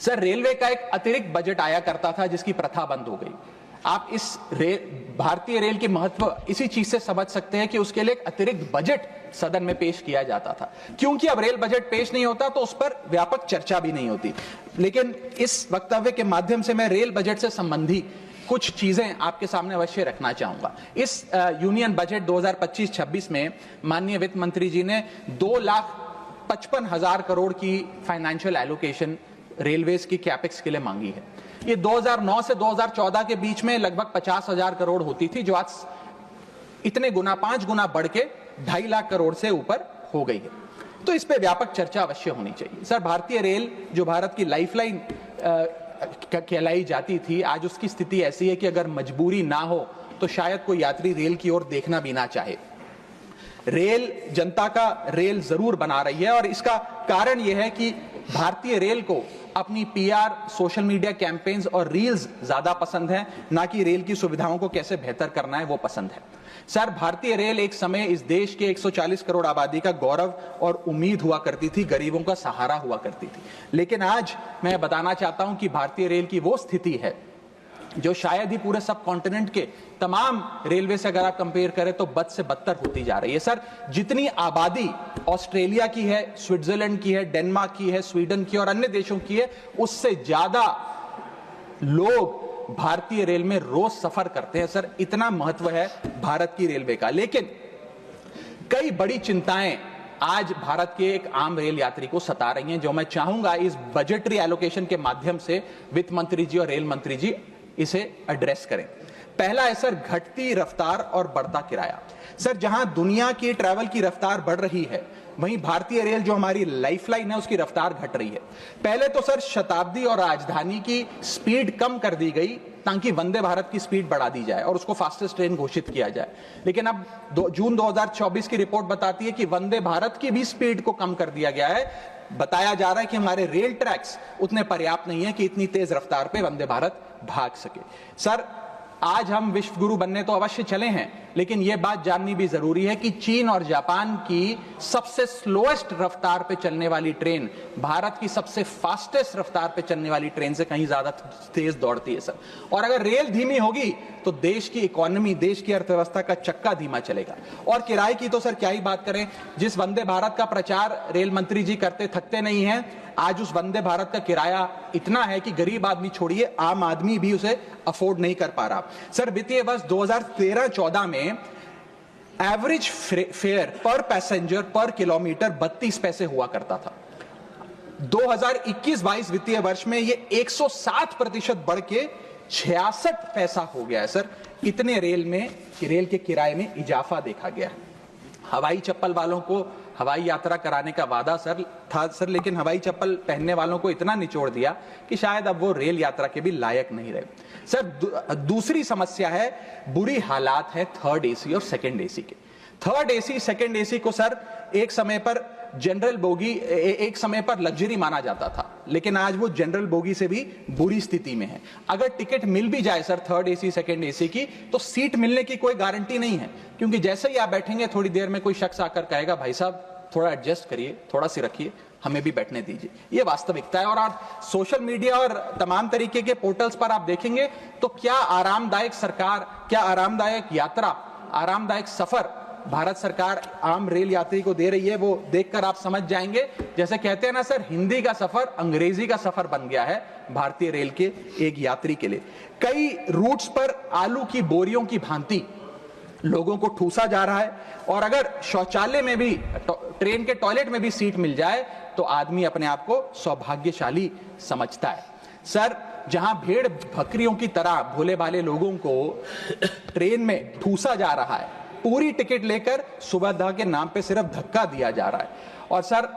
Sir, railway का एक अतिरिक्त बजट आया करता था जिसकी प्रथा बंद हो गई। आप इस भारतीय रेल के महत्व इसी चीज से समझ सकते हैं कि उसके लिए एक अतिरिक्त बजट सदन में पेश किया जाता था। क्योंकि अब रेल बजट पेश नहीं होता तो उस पर व्यापक चर्चा भी नहीं होती। लेकिन इस वक्तव्य के माध्यम से मैं रेल बजट से संबंधी कुछ चीजें आपके सामने अवश्य रखना चाहूंगा। इस यूनियन बजट 2025-26 में माननीय वित्त मंत्री जी ने 2,55,000 करोड़ की फाइनेंशियल एलोकेशन रेलवेज की कैपेक्स के लिए मांगी है। ये 2009 से 2014 के बीच में लगभग 50,000 करोड़ होती थी, जो आज इतने गुना 5 गुना बढ़ के 2.5 लाख करोड़ से ऊपर हो गई है। तो इस पे व्यापक चर्चा अवश्य होनी चाहिए। सर, भारतीय रेल जो भारत की लाइफलाइन कहलाई जाती थी, आज उसकी स्थिति ऐसी है कि अगर मजबूरी ना हो तो शायद कोई यात्री रेल की ओर देखना भी ना चाहे। रेल जनता का रेल जरूर बना रही है और इसका कारण यह है कि भारतीय रेल को अपनी पीआर, सोशल मीडिया कैंपेन्स और रील्स ज्यादा पसंद है, ना कि रेल की सुविधाओं को कैसे बेहतर करना है वो पसंद है। सर, भारतीय रेल एक समय इस देश के 140 करोड़ आबादी का गौरव और उम्मीद हुआ करती थी, गरीबों का सहारा हुआ करती थी। लेकिन आज मैं बताना चाहता हूं कि भारतीय रेल की वो स्थिति है जो शायद ही पूरे सब कॉन्टिनेंट के तमाम रेलवे से अगर आप कंपेयर करें तो बद से बदतर होती जा रही है। सर, जितनी आबादी ऑस्ट्रेलिया की है, स्विट्जरलैंड की है, डेनमार्क की है, स्वीडन की और अन्य देशों की है, उससे ज्यादा लोग भारतीय रेल में रोज सफर करते हैं। सर, इतना महत्व है भारत की रेलवे का। लेकिन कई बड़ी चिंताएं आज भारत के एक आम रेल यात्री को सता रही हैं, जो मैं चाहूंगा इस बजटरी एलोकेशन के माध्यम से वित्त मंत्री जी और रेल मंत्री जी इसे एड्रेस करें। पहला है सर, घटती रफ्तार और बढ़ता किराया। सर, जहां दुनिया की ट्रैवल की रफ्तार बढ़ रही है, वहीं भारतीय रेल जो हमारी लाइफलाइन है उसकी रफ्तार घट रही है। पहले तो सर शताब्दी और राजधानी की स्पीड कम कर दी गई ताकि वंदे भारत की स्पीड बढ़ा दी जाए और उसको फास्टेस्ट ट्रेन घोषित किया जाए। लेकिन अब जून 2024 की रिपोर्ट बताती है कि वंदे भारत की भी स्पीड को कम कर दिया गया है। बताया जा रहा है कि हमारे रेल ट्रैक्स उतने पर्याप्त नहीं है कि इतनी तेज रफ्तार पे वंदे भारत भाग सके। सर, आज हम विश्व गुरु बनने तो अवश्य चले हैं, लेकिन यह बात जाननी भी जरूरी है कि चीन और जापान की सबसे स्लोएस्ट रफ्तार पे चलने वाली ट्रेन भारत की सबसे फास्टेस्ट रफ्तार पे चलने वाली ट्रेन से कहीं ज्यादा तेज दौड़ती है। सर, और अगर रेल धीमी होगी तो देश की इकोनॉमी, देश की अर्थव्यवस्था का चक्का धीमा चलेगा। और किराए की तो सर क्या ही बात करें, जिस वंदे भारत का प्रचार रेल मंत्री जी करते थकते नहीं है, आज उस वंदे भारत का किराया इतना है कि गरीब आदमी छोड़िए, आम आदमी भी उसे अफोर्ड नहीं कर पा रहा। सर, वित्तीय वर्ष 2013-14 में एवरेज फेयर पर पैसेंजर पर किलोमीटर 32 पैसे हुआ करता था। 2021-22 वित्तीय वर्ष में ये 107% बढ़ के 66 पैसा हो गया है। सर, इतने रेल के किराए में इजाफा देखा गया है। हवाई चप्पल वालों को हवाई यात्रा कराने का वादा था सर, लेकिन हवाई चप्पल पहनने वालों को इतना निचोड़ दिया कि शायद अब वो रेल यात्रा के भी लायक नहीं रहे। सर, दूसरी समस्या है, बुरी हालात है थर्ड एसी और सेकंड एसी के। थर्ड एसी, सेकंड एसी को सर एक समय पर जनरल बोगी, एक समय पर लग्जरी माना जाता था, लेकिन आज वो जनरल बोगी से भी बुरी स्थिति में है। अगर टिकट मिल भी जाए sir third AC, second AC की, तो सीट मिलने की कोई गारंटी नहीं है, क्योंकि जैसे ही आप बैठेंगे थोड़ी देर में कोई शख्स आकर कहेगा, भाई साहब थोड़ा एडजस्ट करिए, थोड़ा सी रखिए, हमें भी बैठने दीजिए। ये वास्तविकता है। और आप सोशल मीडिया और तमाम तरीके के पोर्टल्स पर आप देखेंगे तो क्या आरामदायक सरकार, क्या आरामदायक यात्रा, आरामदायक सफर भारत सरकार आम रेल यात्री को दे रही है, वो देखकर आप समझ जाएंगे। जैसे कहते हैं ना सर, हिंदी का सफर अंग्रेजी का सफर बन गया है भारतीय रेल के एक यात्री के लिए। कई रूट्स पर आलू की बोरियों की भांति लोगों को ठूसा जा रहा है, और अगर शौचालय में भी, ट्रेन के टॉयलेट में भी सीट मिल जाए तो आदमी अपने आप को सौभाग्यशाली समझता है। सर, जहां भेड़ बकरियों की तरह भोले भाले लोगों को ट्रेन में ठूसा जा रहा है, पूरी टिकट लेकर सुविधा के नाम पे सिर्फ धक्का दिया जा रहा है, और सर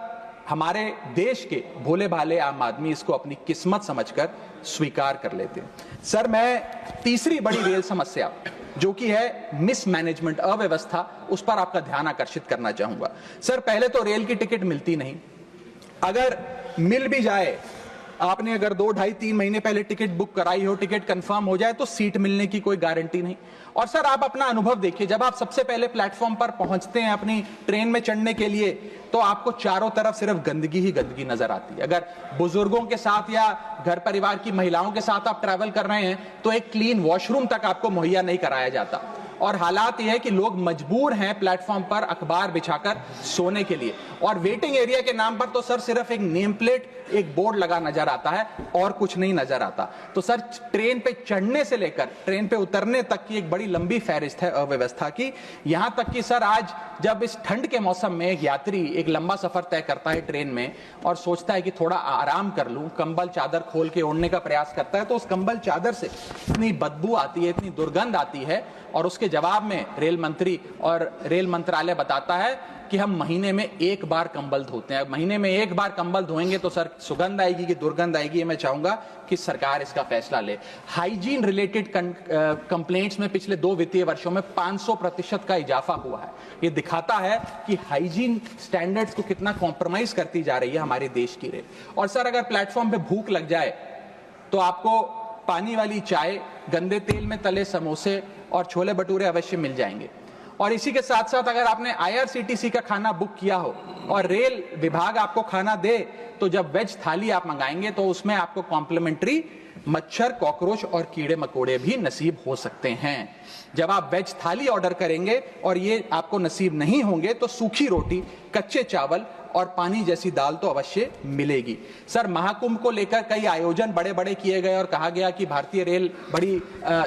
हमारे देश के भोले भाले आम आदमी इसको अपनी किस्मत समझकर स्वीकार कर लेते हैं। सर, मैं तीसरी बड़ी रेल समस्या जो कि है मिसमैनेजमेंट, अव्यवस्था, उस पर आपका ध्यान आकर्षित करना चाहूंगा। सर, पहले तो रेल की टिकट मिलती नहीं, अगर मिल भी जाए आपने अगर 2, ढाई, 3 महीने पहले टिकट बुक कराई हो, टिकट कंफर्म हो जाए तो सीट मिलने की कोई गारंटी नहीं। और सर आप अपना अनुभव देखिए, जब आप सबसे पहले प्लेटफॉर्म पर पहुंचते हैं अपनी ट्रेन में चढ़ने के लिए, तो आपको चारों तरफ सिर्फ गंदगी ही गंदगी नजर आती है। अगर बुजुर्गों के साथ या घर परिवार की महिलाओं के साथ आप ट्रैवल कर रहे हैं तो एक क्लीन वॉशरूम तक आपको मुहैया नहीं कराया जाता। और हालात यह है कि लोग मजबूर हैं प्लेटफॉर्म पर अखबार बिछाकर सोने के लिए, और वेटिंग एरिया के नाम पर तो सर सिर्फ एक नेम प्लेट, एक बोर्ड लगा नजर आता है और कुछ नहीं नजर आता। तो सर ट्रेन पे चढ़ने से लेकर ट्रेन पे उतरने तक की एक बड़ी लंबी फहरिस्त है अव्यवस्था की। यहां तक कि सर आज जब इस ठंड के मौसम में एक यात्री एक लंबा सफर तय करता है ट्रेन में और सोचता है कि थोड़ा आराम कर लूं, कंबल चादर खोल के ओढ़ने का प्रयास करता है, तो उस कंबल चादर से इतनी बदबू आती है, इतनी दुर्गंध आती है, और उसके जवाब में रेल मंत्री और रेल मंत्रालय बताता है कि हम महीने में 1 बार कंबल धोते हैं। महीने में 1 बार कंबल धोएंगे तो सर सुगंध आएगी कि दुर्गंध आएगी, ये मैं चाहूंगा कि सरकार इसका फैसला ले। हाइजीन रिलेटेड कंप्लेंट्स में पिछले 2 वित्तीय वर्षों में 500% का इजाफा हुआ है। ये दिखाता है कि हाइजीन स्टैंडर्ड्स को कितना कॉम्प्रोमाइज करती जा रही है हमारे देश की रेल। और सर अगर प्लेटफॉर्म पे भूख लग जाए तो आपको पानी वाली चाय, गंदे तेल में तले समोसे और छोले भटूरे अवश्य मिल जाएंगे। और इसी के साथ साथ अगर आपने आईआरसीटीसी का खाना बुक किया हो और रेल विभाग आपको खाना दे, तो जब वेज थाली आप मंगाएंगे तो उसमें आपको कॉम्प्लीमेंट्री मच्छर, कॉकरोच और कीड़े मकोड़े भी नसीब हो सकते हैं। जब आप वेज थाली ऑर्डर करेंगे और ये आपको नसीब नहीं होंगे तो सूखी रोटी, कच्चे चावल और पानी जैसी दाल तो अवश्य मिलेगी। सर महाकुंभ को लेकर कई आयोजन बड़े बड़े किए गए और कहा गया कि भारतीय रेल बड़ी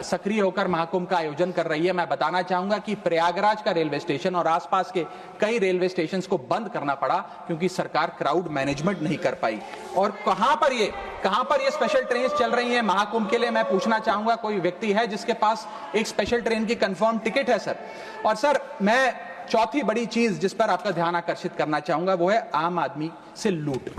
सक्रिय होकर महाकुंभ का आयोजन कर रही है। मैं बताना चाहूंगा कि प्रयागराज का रेलवे स्टेशन और आसपास के कई रेलवे स्टेशन को बंद करना पड़ा क्योंकि सरकार क्राउड मैनेजमेंट नहीं कर पाई। और कहां पर ये स्पेशल ट्रेन चल रही है महाकुंभ के लिए, मैं पूछना चाहूंगा कोई व्यक्ति है जिसके पास एक स्पेशल ट्रेन की कंफर्म टिकट है सर? और सर मैं चौथी बड़ी चीज जिस पर आपका ध्यान आकर्षित करना चाहूंगा वो है आम आदमी से लूट।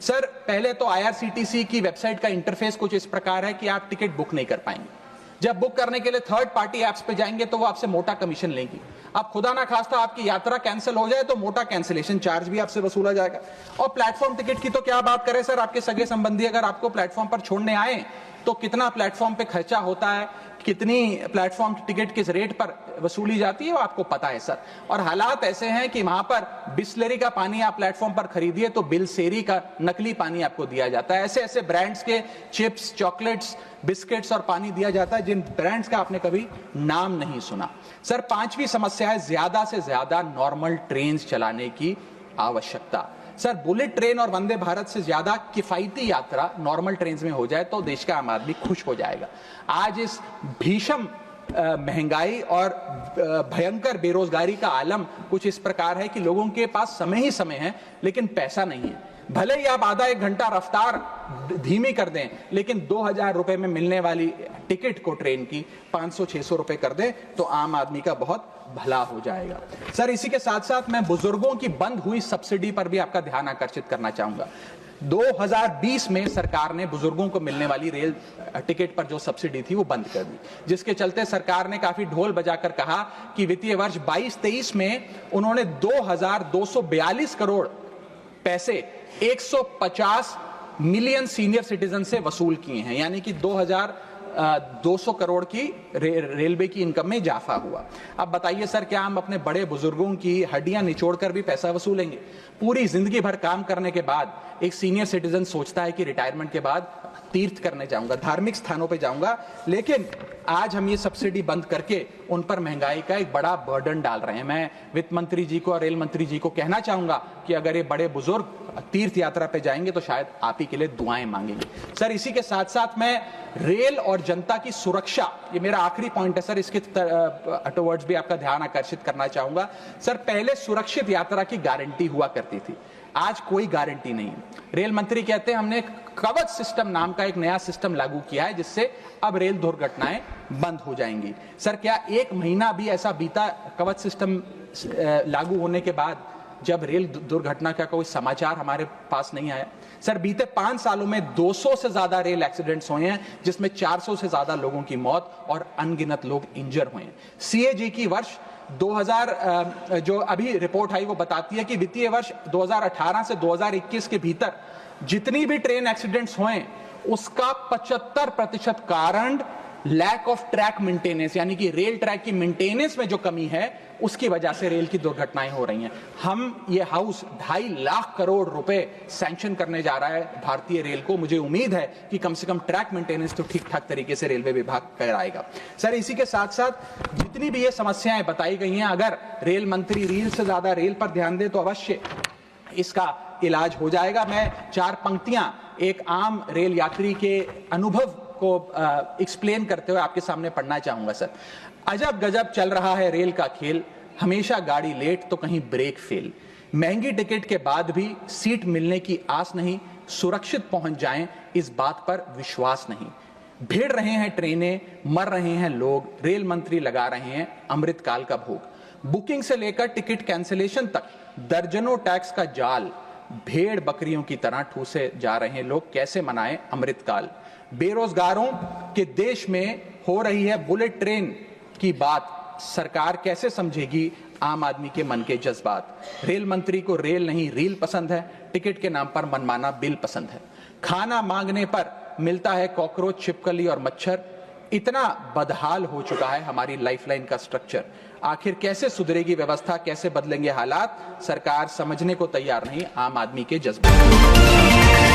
सर पहले तो आईआरसीटीसी की वेबसाइट का इंटरफेस कुछ इस प्रकार है कि आप टिकट बुक नहीं कर पाएंगे। जब बुक करने के लिए थर्ड पार्टी एप्स पे जाएंगे तो वो आपसे मोटा कमीशन लेंगी। अब खुदा ना खास्ता आपकी यात्रा कैंसिल हो जाए तो मोटा कैंसिलेशन चार्ज भी आपसे वसूला जाएगा। और प्लेटफॉर्म टिकट की तो क्या बात करें सर, आपके सगे संबंधी अगर आपको प्लेटफॉर्म पर छोड़ने आए तो कितना प्लेटफॉर्म पे खर्चा होता है, कितनी प्लेटफॉर्म की टिकट किस रेट पर वसूली जाती है वो आपको पता है सर। और हालात ऐसे हैं कि वहां पर बिस्लरी का पानी आप प्लेटफॉर्म पर खरीदिए तो बिलसेरी का नकली पानी आपको दिया जाता है। ऐसे ऐसे ब्रांड्स के चिप्स, चॉकलेट्स, बिस्किट्स और पानी दिया जाता है जिन ब्रांड्स का आपने कभी नाम नहीं सुना। सर पांचवी समस्या है ज्यादा से ज्यादा नॉर्मल ट्रेन चलाने की आवश्यकता। सर बुलेट ट्रेन और वंदे भारत से ज्यादा किफायती यात्रा नॉर्मल ट्रेन में हो जाए तो देश का आम आदमी खुश हो जाएगा। आज इस भीषण महंगाई और भयंकर बेरोजगारी का आलम कुछ इस प्रकार है कि लोगों के पास समय ही समय है लेकिन पैसा नहीं है। भले ही आप आधा 1 घंटा रफ्तार धीमी कर दें लेकिन 2000 रुपए में मिलने वाली टिकट को ट्रेन की 500-600 रुपए कर दें तो आम आदमी का बहुत भला हो जाएगा। सर इसी के साथ साथ मैं बुजुर्गों की बंद हुई सब्सिडी पर भी आपका ध्यान आकर्षित करना चाहूंगा। 2020 में सरकार ने बुजुर्गों को मिलने वाली रेल टिकट पर जो सब्सिडी थी वो बंद कर दी, जिसके चलते सरकार ने काफी ढोल बजाकर कहा कि वित्तीय वर्ष 22-23 में उन्होंने 2242 करोड़ पैसे 150 मिलियन सीनियर सिटीजन से वसूल किए हैं, यानी कि 2200 करोड़ की रेलवे की इनकम में इजाफा हुआ। अब बताइए सर, क्या हम अपने बड़े बुजुर्गों की हड्डियां निचोड़कर भी पैसा वसूलेंगे? पूरी जिंदगी भर काम करने के बाद एक सीनियर सिटीजन सोचता है कि रिटायरमेंट के बाद तीर्थ करने जाऊंगा, धार्मिक स्थानों पे जाऊंगा, लेकिन आज हम ये सब्सिडी बंद करके उन पर महंगाई का एक बड़ा बर्डन डाल रहे हैं। मैं वित्त मंत्री जी को और रेल मंत्री जी को कहना चाहूंगा कि अगर ये बड़े बुजुर्ग तीर्थ यात्रा पे जाएंगे तो शायद आप ही के लिए दुआएं मांगेंगे। सर इसी के साथ साथ मैं रेल और जनता की सुरक्षा, ये मेरा आखिरी पॉइंट है सर, इसके टुवर्ड्स भी आपका ध्यान आकर्षित करना चाहूंगा। सर पहले सुरक्षित यात्रा की गारंटी हुआ करती थी, आज कोई गारंटी नहीं। रेल मंत्री कहते हैं हमने कवच सिस्टम नाम का एक नया सिस्टम लागू किया है जिससे अब रेल दुर्घटनाएं बंद हो जाएंगी। सर क्या 1 महीना भी ऐसा बीता कवच सिस्टम लागू होने के बाद जब रेल दुर्घटना का कोई समाचार हमारे पास नहीं आया? सर बीते 5 सालों में 200 से ज्यादा रेल एक्सीडेंट्स हुए हैं जिसमें 400 से ज्यादा लोगों की मौत और अनगिनत लोग इंजर हुए हैं। सीएजी की वर्ष 2000 जो अभी रिपोर्ट आई वो बताती है कि वित्तीय वर्ष 2018 से 2021 के भीतर जितनी भी ट्रेन एक्सीडेंट्स हुए उसका 75% कारण लैक ऑफ ट्रैक मेंटेनेंस, यानी कि रेल ट्रैक की मेंटेनेंस में जो कमी है उसकी वजह से रेल की दुर्घटनाएं हो रही हैं। हम ये हाउस 2.5 लाख करोड़ रुपए सैंक्शन करने जा रहा है भारतीय रेल को। मुझे उम्मीद है कि कम से कम ट्रैक मेंटेनेंस तो ठीक ठाक तरीके से रेलवे विभाग कराएगा। सर, इसी के साथ साथ जितनी भी ये समस्याएं बताई गई हैं, अगर रेल मंत्री रील से ज्यादा रेल पर ध्यान दे तो अवश्य इसका इलाज हो जाएगा। मैं 4 पंक्तियां एक आम रेल यात्री के अनुभव को एक्सप्लेन करते हुए आपके सामने पढ़ना चाहूंगा। सर, अजब गजब चल रहा है रेल का खेल, हमेशा गाड़ी लेट तो कहीं ब्रेक फेल, महंगी टिकट के बाद भी सीट मिलने की आस नहीं, सुरक्षित पहुंच जाएं इस बात पर विश्वास नहीं, भिड़ रहे हैं ट्रेनें, मर रहे हैं लोग, रेल मंत्री लगा रहे हैं अमृतकाल का भोग, बुकिंग से लेकर टिकट कैंसिलेशन तक दर्जनों टैक्स का जाल, भेड़ बकरियों की तरह ठूसे जा रहे हैं लोग, कैसे मनाएं अमृतकाल। बेरोजगारों के देश में हो रही है बुलेट ट्रेन की बात, सरकार कैसे समझेगी आम आदमी के मन के जज्बात। रेल मंत्री को रेल नहीं रील पसंद है, टिकट के नाम पर मनमाना बिल पसंद है, खाना मांगने पर मिलता है कॉकरोच, छिपकली और मच्छर। इतना बदहाल हो चुका है हमारी लाइफलाइन का स्ट्रक्चर। आखिर कैसे सुधरेगी व्यवस्था, कैसे बदलेंगे हालात, सरकार समझने को तैयार नहीं आम आदमी के जज्बात।